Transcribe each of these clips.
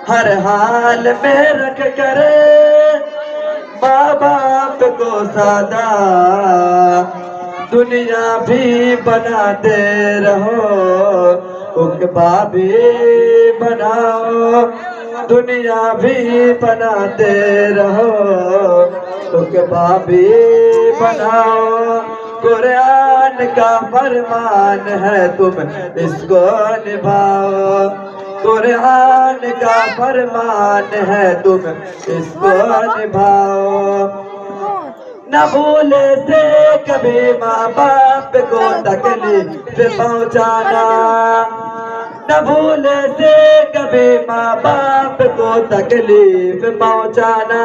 हर हाल में रख कर माँ बाप को सादा दुनिया भी बनाते रहो, उकबा भी बनाओ, दुनिया भी बनाते रहो, उकबा भी बनाओ। कुरान का फरमान है तुम इसको निभाओ, कुरान का फरमान है तुम इसको निभाओ। न भूले से कभी माँ बाप को तकलीफ पहुँचाना, न भूले से कभी माँ बाप को तकलीफ पहुँचाना।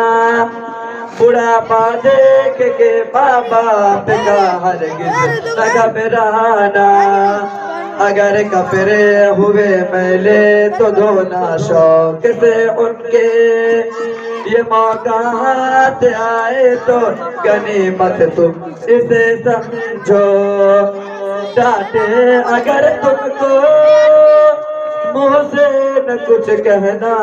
बुढ़ापा देख के माँ बाप का हरगिज़ न घबराना, अगर कपड़े हुए मैले तो धोना शौक से उनके, ये मौका हाथ आए तो गनीमत तुम इसे समझो। डांटे अगर तुमको मुँह से न कुछ कहना,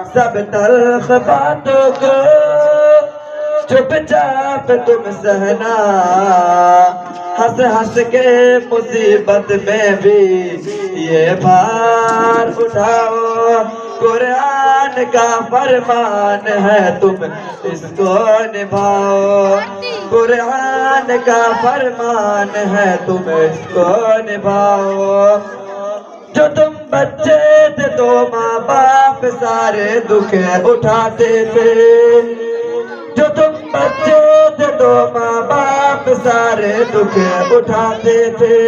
सब तल्ख बातों को चुपचाप तुम सहना। हंस हंस के मुसीबत में भी ये भार उठाओ, कुरान का फरमान है तुम इसको निभाओ, कुरान का फरमान है तुम इसको निभाओ। जो तुम बच्चे थे तो माँ बाप सारे दुख उठाते थे, जो तुम बच्चे थे तो माँ बाप सारे दुख उठाते थे।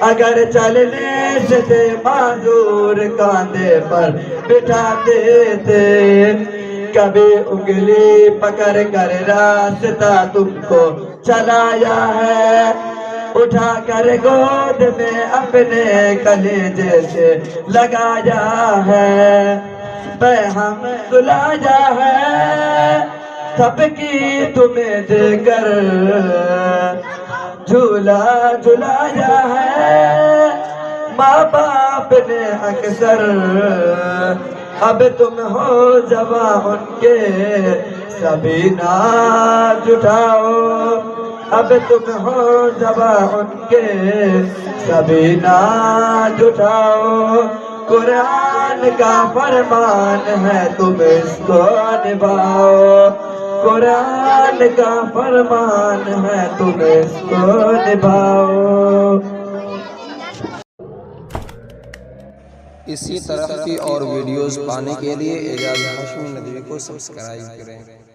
अगर चलने से थे माजूर कांधे पर बिठाते थे, कभी उंगली पकड़ कर रास्ता तुमको चलाया है, उठा कर गोद में अपने कलेजे से लगाया है। हम सुलाया है सबकी तुम्हें देकर, झूला झुलाया है माँ बाप ने अक्सर। अब तुम हो जवां उनके सभी नाज उठाओ, अब तुम हो जवां उनके सभी नाज उठाओ। कुरान का फरमान है तुम इसको निभाओ, कुरान का फरमान है तुम इसको निभाओ। इसी तरह की और वीडियोस पाने के लिए एजाज हाशमी नदवी को सब्सक्राइब करें।